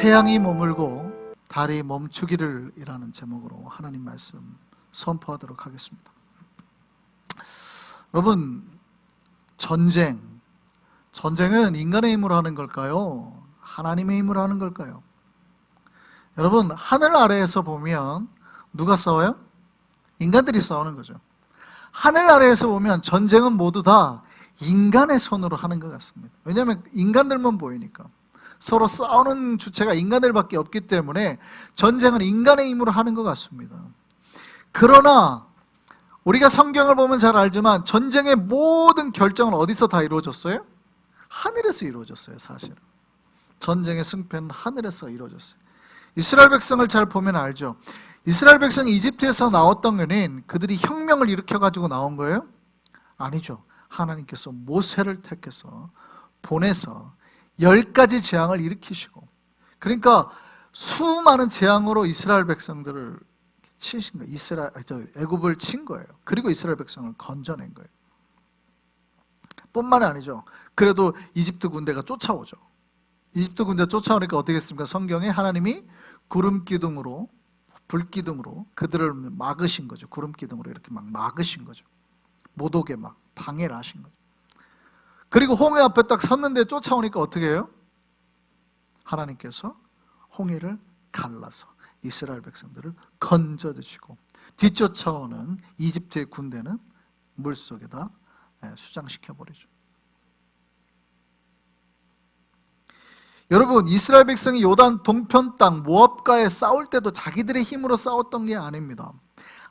태양이 머물고 달이 멈추기를 이라는 제목으로 하나님 말씀 선포하도록 하겠습니다. 여러분, 전쟁은 인간의 힘으로 하는 걸까요? 하나님의 힘으로 하는 걸까요? 여러분, 하늘 아래에서 보면 누가 싸워요? 인간들이 싸우는 거죠. 하늘 아래에서 보면 전쟁은 모두 다 인간의 손으로 하는 것 같습니다. 왜냐하면 인간들만 보이니까. 서로 싸우는 주체가 인간들밖에 없기 때문에 전쟁은 인간의 힘으로 하는 것 같습니다. 그러나 우리가 성경을 보면 잘 알지만 전쟁의 모든 결정은 어디서 다 이루어졌어요? 하늘에서 이루어졌어요. 사실은 전쟁의 승패는 하늘에서 이루어졌어요. 이스라엘 백성을 잘 보면 알죠. 이스라엘 백성이 이집트에서 나왔던 것은 그들이 혁명을 일으켜가지고 나온 거예요? 아니죠. 하나님께서 모세를 택해서 보내서 10가지 재앙을 일으키시고, 그러니까 수많은 재앙으로 이스라엘 백성들을 치신 거예요. 애굽을 친 거예요. 그리고 이스라엘 백성을 건져낸 거예요. 뿐만이 아니죠. 그래도 이집트 군대가 쫓아오죠. 이집트 군대 쫓아오니까 어떻게 했습니까? 성경에 하나님이 구름 기둥으로, 불 기둥으로 그들을 막으신 거죠. 구름 기둥으로 이렇게 막 막으신 거죠. 못 오게 막 방해를 하신 거죠. 그리고 홍해 앞에 딱 섰는데 쫓아오니까 어떻게 해요? 하나님께서 홍해를 갈라서 이스라엘 백성들을 건져드시고, 뒤쫓아오는 이집트의 군대는 물속에다 수장시켜버리죠. 여러분, 이스라엘 백성이 요단 동편 땅 모압과에 싸울 때도 자기들의 힘으로 싸웠던 게 아닙니다.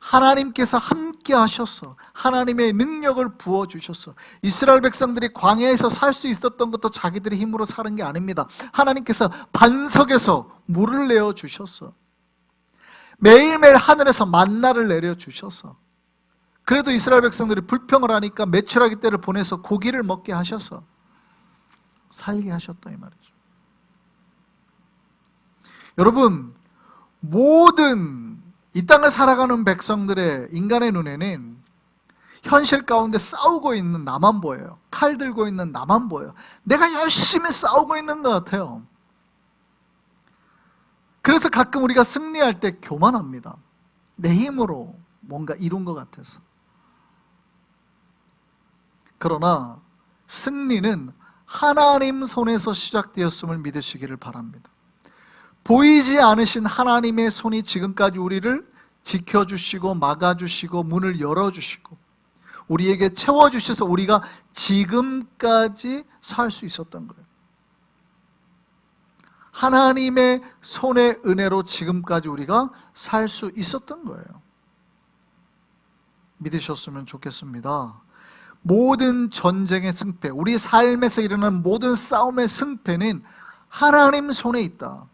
하나님께서 함께 하셔서 하나님의 능력을 부어주셔서 이스라엘 백성들이 광야에서 살 수 있었던 것도 자기들의 힘으로 사는 게 아닙니다. 하나님께서 반석에서 물을 내어주셔서 매일매일 하늘에서 만나를 내려주셔서, 그래도 이스라엘 백성들이 불평을 하니까 메추라기 떼를 보내서 고기를 먹게 하셔서 살게 하셨다 이 말이죠. 여러분, 모든 이 땅을 살아가는 백성들의 인간의 눈에는 현실 가운데 싸우고 있는 나만 보여요. 칼 들고 있는 나만 보여요. 내가 열심히 싸우고 있는 것 같아요. 그래서 가끔 우리가 승리할 때 교만합니다. 내 힘으로 뭔가 이룬 것 같아서. 그러나 승리는 하나님 손에서 시작되었음을 믿으시기를 바랍니다. 보이지 않으신 하나님의 손이 지금까지 우리를 지켜주시고 막아주시고 문을 열어주시고 우리에게 채워주셔서 우리가 지금까지 살 수 있었던 거예요. 하나님의 손의 은혜로 지금까지 우리가 살 수 있었던 거예요. 믿으셨으면 좋겠습니다. 모든 전쟁의 승패, 우리 삶에서 일어나는 모든 싸움의 승패는 하나님 손에 있다.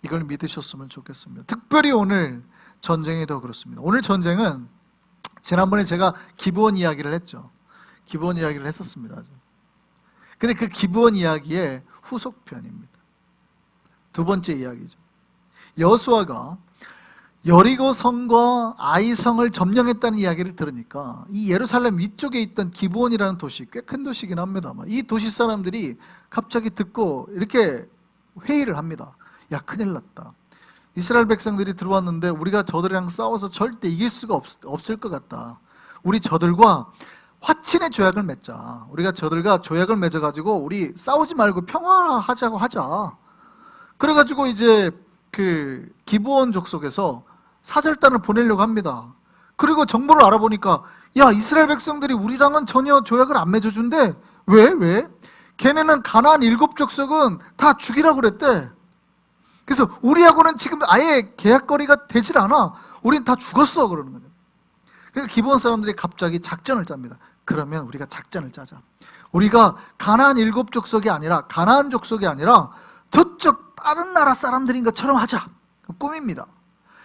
이걸 믿으셨으면 좋겠습니다. 특별히 오늘 전쟁이 더 그렇습니다. 오늘 전쟁은 지난번에 제가 기브온 이야기를 했죠. 기브온 이야기를 했었습니다. 근데 그 기브온 이야기의 후속편입니다. 두 번째 이야기죠. 여호수아가 여리고 성과 아이 성을 점령했다는 이야기를 들으니까 이 예루살렘 위쪽에 있던 기브온이라는 도시, 꽤 큰 도시긴 합니다만 이 도시 사람들이 갑자기 듣고 이렇게 회의를 합니다. 야, 큰일 났다. 이스라엘 백성들이 들어왔는데 우리가 저들이랑 싸워서 절대 이길 수가 없을 것 같다. 우리 저들과 화친의 조약을 맺자. 우리가 저들과 조약을 맺어가지고 우리 싸우지 말고 평화하자고 하자. 그래가지고 이제 그 기브온 족속에서 사절단을 보내려고 합니다. 그리고 정보를 알아보니까 야, 이스라엘 백성들이 우리랑은 전혀 조약을 안 맺어준대. 왜? 걔네는 가나안 7족속은 다 죽이라고 그랬대. 그래서 우리하고는 지금 아예 계약거리가 되질 않아. 우린 다 죽었어 그러는 거죠. 그러니까 기브온 사람들이 갑자기 작전을 짭니다. 그러면 우리가 작전을 짜자. 우리가 가나안 7족속이 아니라 가나안 족속이 아니라 저쪽 다른 나라 사람들인 것처럼 하자. 꿈입니다.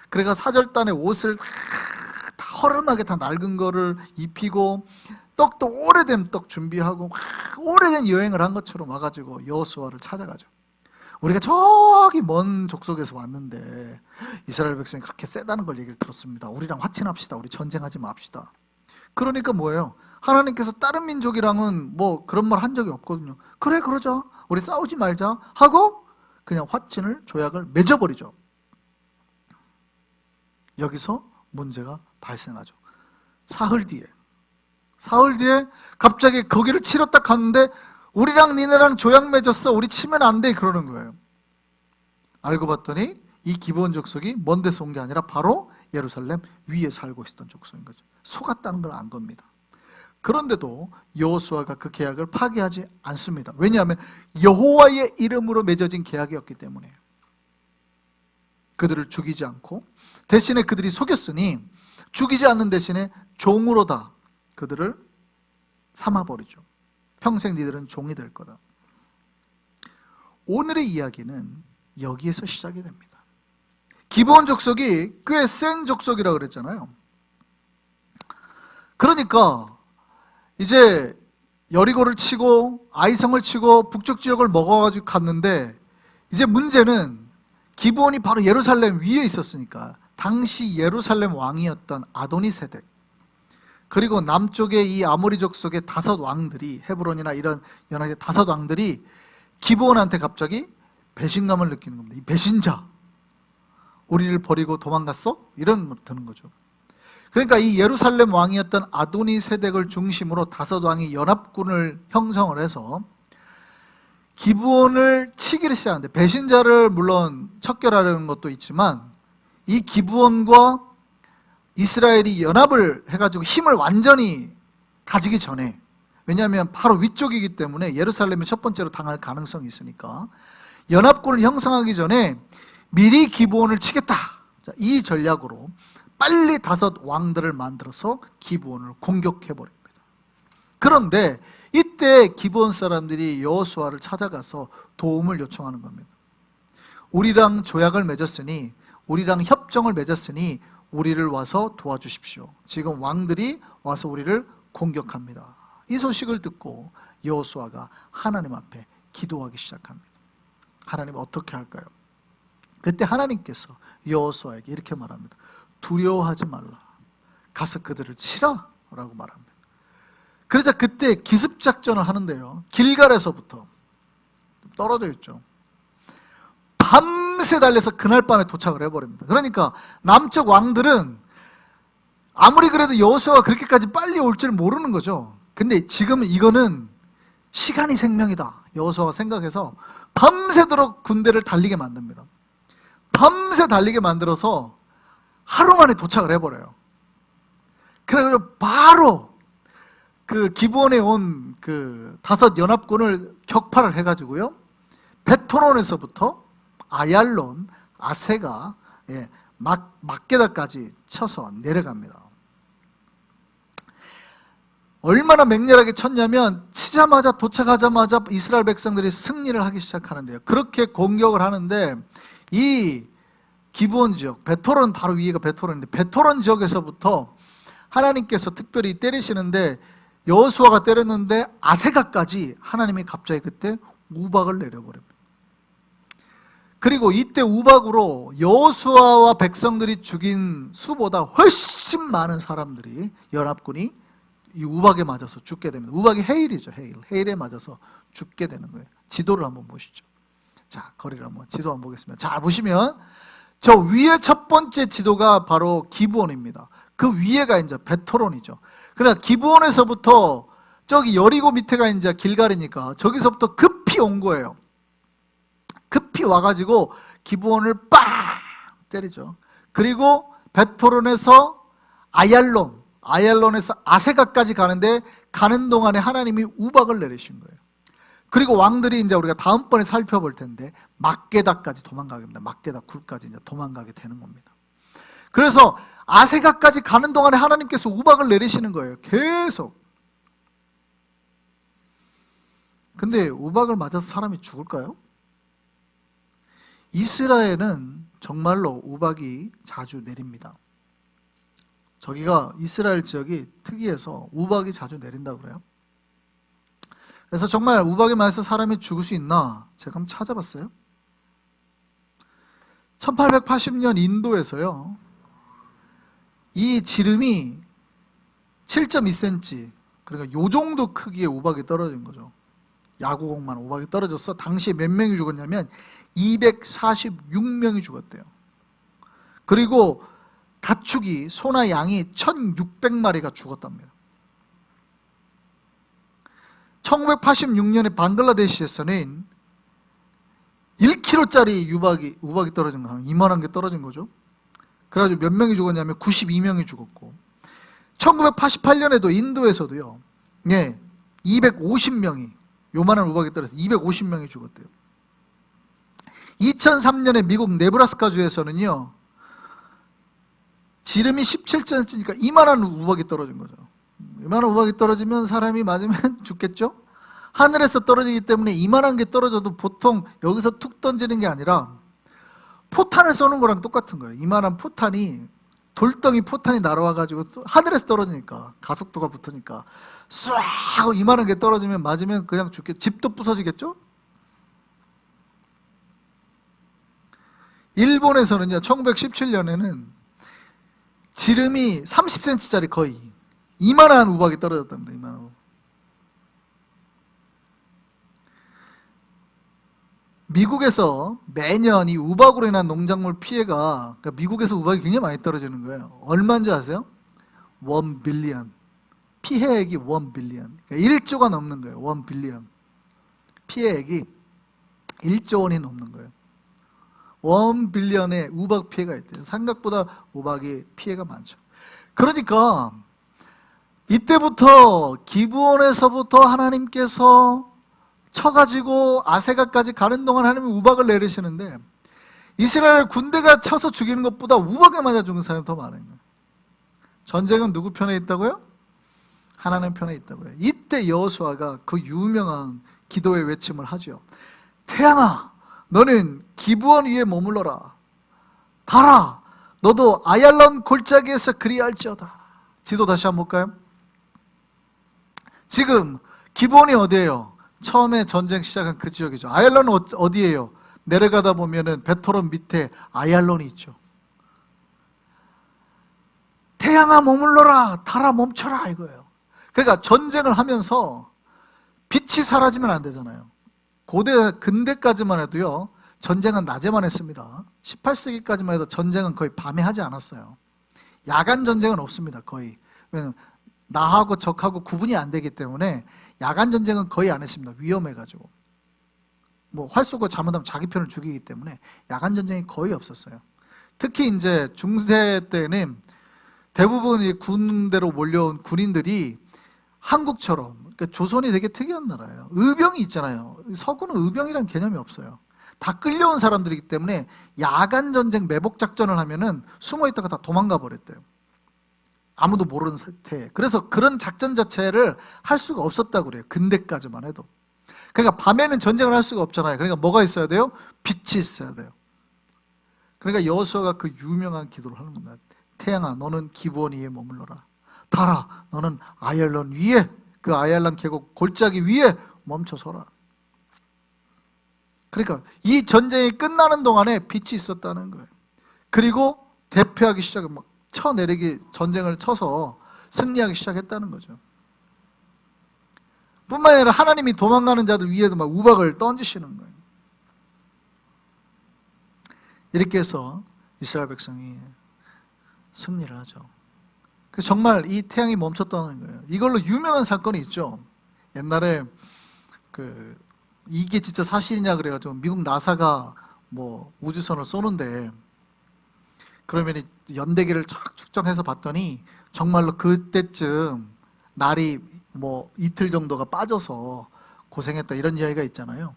그래가 사절단의 옷을 다 허름하게 다 낡은 거를 입히고 떡도 오래된 떡 준비하고 오래된 여행을 한 것처럼 와가지고 여호수아를 찾아가죠. 우리가 저기 먼 족속에서 왔는데 이스라엘 백성이 그렇게 세다는 걸 얘기를 들었습니다. 우리랑 화친합시다. 우리 전쟁하지 맙시다. 그러니까 뭐예요? 하나님께서 다른 민족이랑은 뭐 그런 말 한 적이 없거든요. 그래, 그러자. 우리 싸우지 말자 하고 그냥 화친을 조약을 맺어버리죠. 여기서 문제가 발생하죠. 사흘 뒤에 갑자기 거기를 치러 딱 갔는데 우리랑 니네랑 조약 맺었어, 우리 치면 안 돼, 그러는 거예요. 알고 봤더니 이 기브온 족속이 먼 데서 온 게 아니라 바로 예루살렘 위에 살고 있었던 족속인 거죠. 속았다는 걸 안 겁니다. 그런데도 여호수아가 그 계약을 파기하지 않습니다. 왜냐하면 여호와의 이름으로 맺어진 계약이었기 때문에. 그들을 죽이지 않고 대신에 그들이 속였으니 죽이지 않는 대신에 종으로 다 그들을 삼아버리죠. 평생 니들은 종이 될 거다. 오늘의 이야기는 여기에서 시작이 됩니다. 기브온 족속이 꽤 센 족속이라고 그랬잖아요. 그러니까 이제 여리고를 치고 아이성을 치고 북쪽 지역을 먹어가지고 갔는데, 이제 문제는 기브온이 바로 예루살렘 위에 있었으니까 당시 예루살렘 왕이었던 아도니세덱, 그리고 남쪽에 이 아모리 족속의 5 왕들이, 헤브론이나 이런 연합의 5 왕들이 기브온한테 갑자기 배신감을 느끼는 겁니다. 이 배신자, 우리를 버리고 도망갔어? 이런 거 드는 거죠. 그러니까 이 예루살렘 왕이었던 아도니세덱을 중심으로 5 왕이 연합군을 형성을 해서 기브온을 치기를 시작하는데, 배신자를 물론 척결하려는 것도 있지만 이 기브온과 이스라엘이 연합을 해가지고 힘을 완전히 가지기 전에, 왜냐하면 바로 위쪽이기 때문에 예루살렘이 첫 번째로 당할 가능성이 있으니까 연합군을 형성하기 전에 미리 기브온을 치겠다, 이 전략으로 빨리 5 왕들을 만들어서 기브온을 공격해버립니다. 그런데 이때 기브온 사람들이 여호수아를 찾아가서 도움을 요청하는 겁니다. 우리랑 조약을 맺었으니, 우리랑 협정을 맺었으니 우리를 와서 도와주십시오. 지금 왕들이 와서 우리를 공격합니다. 이 소식을 듣고 여호수아가 하나님 앞에 기도하기 시작합니다. 하나님 어떻게 할까요? 그때 하나님께서 여호수아에게 이렇게 말합니다. 두려워하지 말라. 가서 그들을 치라 라고 말합니다. 그러자 그때 기습작전을 하는데요, 길갈에서부터 떨어져 있죠. 밤새 달려서 그날 밤에 도착을 해버립니다. 그러니까 남쪽 왕들은 아무리 그래도 여호수아가 그렇게까지 빨리 올 줄 모르는 거죠. 근데 지금 이거는 시간이 생명이다, 여호수아가 생각해서 밤새도록 군대를 달리게 만듭니다. 밤새 달리게 만들어서 하루 만에 도착을 해버려요. 그래서 바로 그 기브온에 온 그 5 연합군을 격파를 해가지고요, 베토론에서부터 아얄론, 아세가, 막게다까지 쳐서 내려갑니다. 얼마나 맹렬하게 쳤냐면 치자마자, 도착하자마자 이스라엘 백성들이 승리를 하기 시작하는데요. 그렇게 공격을 하는데 이 기브온 지역, 베토론 바로 위에가 베토론인데, 베토론 지역에서부터 하나님께서 특별히 때리시는데, 여호수아가 때렸는데 아세가까지 하나님이 갑자기 그때 우박을 내려버립니다. 그리고 이때 우박으로 여호수아와 백성들이 죽인 수보다 훨씬 많은 사람들이, 연합군이 이 우박에 맞아서 죽게 됩니다. 우박이 헤일이죠. 헤일에 맞아서 죽게 되는 거예요. 지도를 한번 보시죠. 자, 거리를 한번 지도 한번 보겠습니다. 자, 보시면 저 위에 첫 번째 지도가 바로 기브온입니다. 그 위에가 이제 베토론이죠. 그러나 기브온에서부터 저기 여리고 밑에가 이제 길갈이니까 저기서부터 급히 온 거예요. 급히 와가지고 기브온을 빵 때리죠. 그리고 베토론에서 아얄론에서 아세가까지 가는데, 가는 동안에 하나님이 우박을 내리신 거예요. 그리고 왕들이 이제 우리가 다음번에 살펴볼 텐데 막게다까지 도망가게 됩니다. 막게다 굴까지 이제 도망가게 되는 겁니다. 그래서 아세가까지 가는 동안에 하나님께서 우박을 내리시는 거예요. 계속. 근데 우박을 맞아서 사람이 죽을까요? 이스라엘은 정말로 우박이 자주 내립니다. 저기가 이스라엘 지역이 특이해서 우박이 자주 내린다고 그래요. 그래서 정말 우박에 맞아서 사람이 죽을 수 있나 제가 한번 찾아봤어요. 1880년 인도에서요, 이 지름이 7.2cm, 그러니까 요 정도 크기의 우박이 떨어진 거죠. 야구공만 우박이 떨어져서 당시에 몇 명이 죽었냐면 246명이 죽었대요. 그리고 가축이, 소나 양이 1600마리가 죽었답니다. 1986년에 방글라데시에서는 1kg짜리 우박이 떨어진 거, 이만한 게 떨어진 거죠. 그래가지고 몇 명이 죽었냐면 92명이 죽었고, 1988년에도 인도에서도요, 250명이, 요만한 우박이 떨어져서 250명이 죽었대요. 2003년에 미국 네브라스카주에서는요, 지름이 17cm니까 이만한 우박이 떨어진 거죠. 이만한 우박이 떨어지면 사람이 맞으면 죽겠죠? 하늘에서 떨어지기 때문에 이만한 게 떨어져도 보통 여기서 툭 던지는 게 아니라 포탄을 쏘는 거랑 똑같은 거예요. 이만한 포탄이, 돌덩이 포탄이 날아와가지고 하늘에서 떨어지니까, 가속도가 붙으니까 쏴 하고 이만한 게 떨어지면 맞으면 그냥 죽겠죠. 집도 부서지겠죠? 일본에서는요, 1917년에는 지름이 30cm짜리 거의 이만한 우박이 떨어졌답니다. 이만한 우박. 미국에서 매년 이 우박으로 인한 농작물 피해가, 그러니까 미국에서 우박이 굉장히 많이 떨어지는 거예요. 얼마인지 아세요? 1 빌리언. 피해액이 1 빌리언. 그러니까 1조가 넘는 거예요. 1 빌리언. 피해액이 1조 원이 넘는 거예요. 1 빌리언의 우박 피해가 있대요. 생각보다 우박이 피해가 많죠. 그러니까 이때부터 기브온에서부터 하나님께서 쳐가지고 아세가까지 가는 동안 하나님이 우박을 내리시는데, 이스라엘 군대가 쳐서 죽이는 것보다 우박에 맞아 죽은 사람이 더 많은 거예요. 전쟁은 누구 편에 있다고요? 하나님 편에 있다고요. 이때 여호수아가 그 유명한 기도의 외침을 하죠. 태양아, 너는 기브온 위에 머물러라. 달아, 너도 아얄론 골짜기에서 그리할지어다. 지도 다시 한번 볼까요? 지금 기브온이 어디예요? 처음에 전쟁 시작한 그 지역이죠. 아얄론은 어디예요? 내려가다 보면은 베토론 밑에 아얄론이 있죠. 태양아 머물러라, 달아 멈춰라, 이거예요. 그러니까 전쟁을 하면서 빛이 사라지면 안 되잖아요. 고대 근대까지만 해도요, 전쟁은 낮에만 했습니다. 18세기까지만 해도 전쟁은 거의 밤에 하지 않았어요. 야간 전쟁은 없습니다, 거의. 왜냐면 나하고 적하고 구분이 안 되기 때문에 야간 전쟁은 거의 안 했습니다. 위험해가지고. 뭐 활 쏘고 잘못하면 자기 편을 죽이기 때문에 야간 전쟁이 거의 없었어요. 특히 이제 중세 때는 대부분 이 군대로 몰려온 군인들이 한국처럼, 그러니까 조선이 되게 특이한 나라예요. 의병이 있잖아요. 서구는 의병이란 개념이 없어요. 다 끌려온 사람들이기 때문에 야간 전쟁 매복 작전을 하면은 숨어 있다가 다 도망가 버렸대요. 아무도 모르는 상태에. 그래서 그런 작전 자체를 할 수가 없었다고 그래요. 근대까지만 해도. 그러니까 밤에는 전쟁을 할 수가 없잖아요. 그러니까 뭐가 있어야 돼요? 빛이 있어야 돼요. 그러니까 여호수아가 그 유명한 기도를 하는 겁니다. 태양아, 너는 기브온 위에 머물러라. 달아, 너는 아얄론 위에, 그 아얄론 계곡 골짜기 위에 멈춰서라. 그러니까 이 전쟁이 끝나는 동안에 빛이 있었다는 거예요. 그리고 대표하기 시작을 막 쳐내리기, 전쟁을 쳐서 승리하기 시작했다는 거죠. 뿐만 아니라 하나님이 도망가는 자들 위에도 막 우박을 던지시는 거예요. 이렇게 해서 이스라엘 백성이 승리를 하죠. 그래서 정말 이 태양이 멈췄다는 거예요. 이걸로 유명한 사건이 있죠. 옛날에 이게 진짜 사실이냐 그래가지고 미국 나사가 뭐 우주선을 쏘는데, 그러면 연대기를 쫙 측정해서 봤더니 정말로 그때쯤 날이 뭐 이틀 정도가 빠져서 고생했다, 이런 이야기가 있잖아요.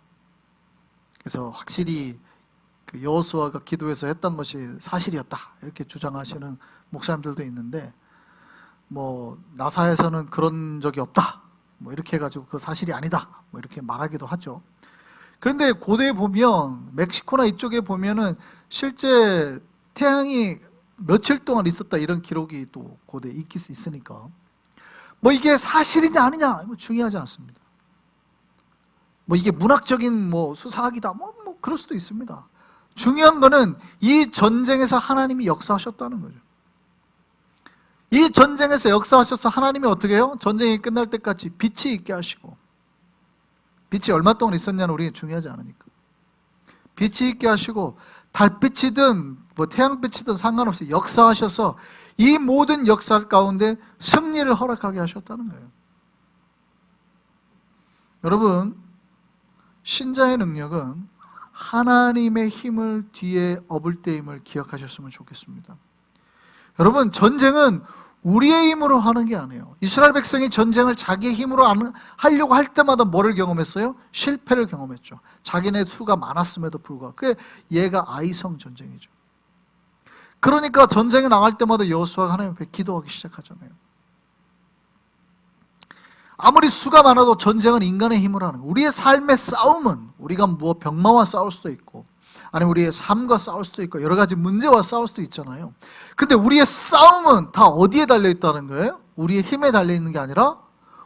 그래서 확실히 그 여호수아가 기도해서 했던 것이 사실이었다, 이렇게 주장하시는 목사님들도 있는데, 뭐 나사에서는 그런 적이 없다, 뭐 이렇게 해가지고 그 사실이 아니다, 뭐 이렇게 말하기도 하죠. 그런데 고대에 보면, 멕시코나 이쪽에 보면은 실제 태양이 며칠 동안 있었다, 이런 기록이 또 고대에 있으니까 뭐 이게 사실이냐 아니냐 뭐 중요하지 않습니다. 뭐 이게 문학적인 뭐 수사학이다, 뭐 그럴 수도 있습니다. 중요한 거는 이 전쟁에서 하나님이 역사하셨다는 거죠. 이 전쟁에서 역사하셔서 하나님이 어떻게 해요? 전쟁이 끝날 때까지 빛이 있게 하시고, 빛이 얼마 동안 있었냐는 우리는 중요하지 않으니까, 빛이 있게 하시고 달빛이든 뭐 태양빛이든 상관없이 역사하셔서 이 모든 역사 가운데 승리를 허락하게 하셨다는 거예요. 여러분, 신자의 능력은 하나님의 힘을 뒤에 업을 때임을 기억하셨으면 좋겠습니다. 여러분, 전쟁은 우리의 힘으로 하는 게 아니에요. 이스라엘 백성이 전쟁을 자기의 힘으로 하려고 할 때마다 뭐를 경험했어요? 실패를 경험했죠. 자기네 수가 많았음에도 불구하고. 그게 얘가 아이성 전쟁이죠. 그러니까 전쟁에 나갈 때마다 여호수아가 하나님 앞에 기도하기 시작하잖아요. 아무리 수가 많아도 전쟁은 인간의 힘으로 하는 거예요. 우리의 삶의 싸움은 우리가 뭐 병마와 싸울 수도 있고 아니면 우리의 삶과 싸울 수도 있고 여러 가지 문제와 싸울 수도 있잖아요. 근데 우리의 싸움은 다 어디에 달려있다는 거예요? 우리의 힘에 달려있는 게 아니라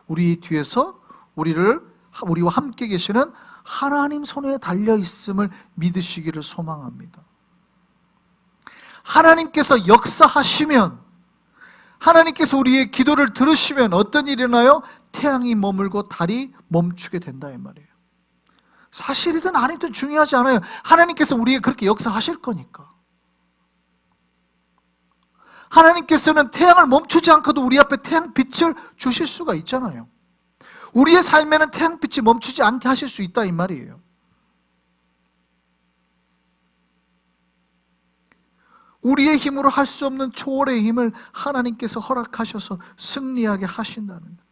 우리 뒤에서 우리와 함께 계시는 하나님 손에 달려있음을 믿으시기를 소망합니다. 하나님께서 역사하시면, 하나님께서 우리의 기도를 들으시면 어떤 일이 일어나요? 태양이 머물고 달이 멈추게 된다 이 말이에요. 사실이든 아니든 중요하지 않아요. 하나님께서 우리에게 그렇게 역사하실 거니까. 하나님께서는 태양을 멈추지 않고도 우리 앞에 태양빛을 주실 수가 있잖아요. 우리의 삶에는 태양빛이 멈추지 않게 하실 수 있다 이 말이에요. 우리의 힘으로 할 수 없는 초월의 힘을 하나님께서 허락하셔서 승리하게 하신다는 거예요.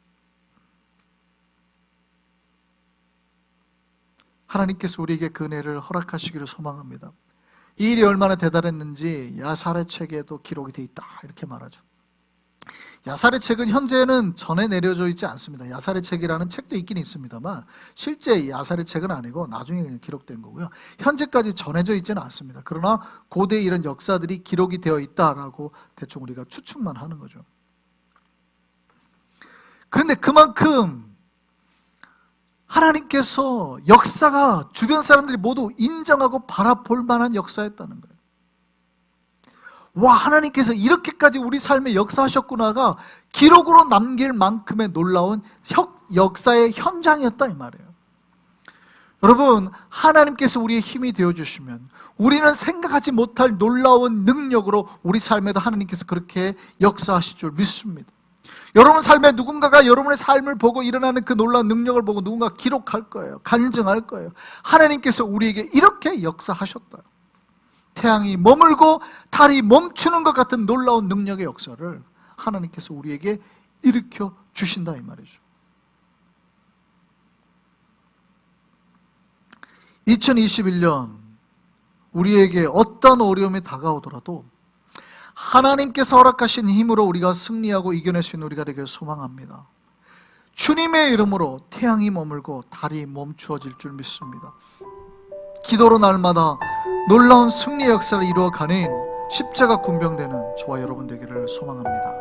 하나님께서 우리에게 그 은혜를 허락하시기를 소망합니다. 이 일이 얼마나 대단했는지 야살의 책에도 기록이 되어 있다 이렇게 말하죠. 야살의 책은 현재는 전에 내려져 있지 않습니다. 야살의 책이라는 책도 있긴 있습니다만 실제 야살의 책은 아니고 나중에 그냥 기록된 거고요. 현재까지 전해져 있지는 않습니다. 그러나 고대 이런 역사들이 기록이 되어 있다라고 대충 우리가 추측만 하는 거죠. 그런데 그만큼 하나님께서 역사가 주변 사람들이 모두 인정하고 바라볼 만한 역사였다는 거예요. 와, 하나님께서 이렇게까지 우리 삶에 역사하셨구나가 기록으로 남길 만큼의 놀라운 역사의 현장이었다 이 말이에요. 여러분, 하나님께서 우리의 힘이 되어주시면 우리는 생각하지 못할 놀라운 능력으로 우리 삶에도 하나님께서 그렇게 역사하실 줄 믿습니다. 여러분 삶에 누군가가 여러분의 삶을 보고 일어나는 그 놀라운 능력을 보고 누군가 기록할 거예요. 간증할 거예요. 하나님께서 우리에게 이렇게 역사하셨다. 태양이 머물고 달이 멈추는 것 같은 놀라운 능력의 역사를 하나님께서 우리에게 일으켜 주신다 이 말이죠. 2021년 우리에게 어떤 어려움이 다가오더라도 하나님께서 허락하신 힘으로 우리가 승리하고 이겨낼 수 있는 우리가 되기를 소망합니다. 주님의 이름으로 태양이 머물고 달이 멈추어질 줄 믿습니다. 기도로 날마다 놀라운 승리의 역사를 이루어가는 십자가 군병되는 저와 여러분 되기를 소망합니다.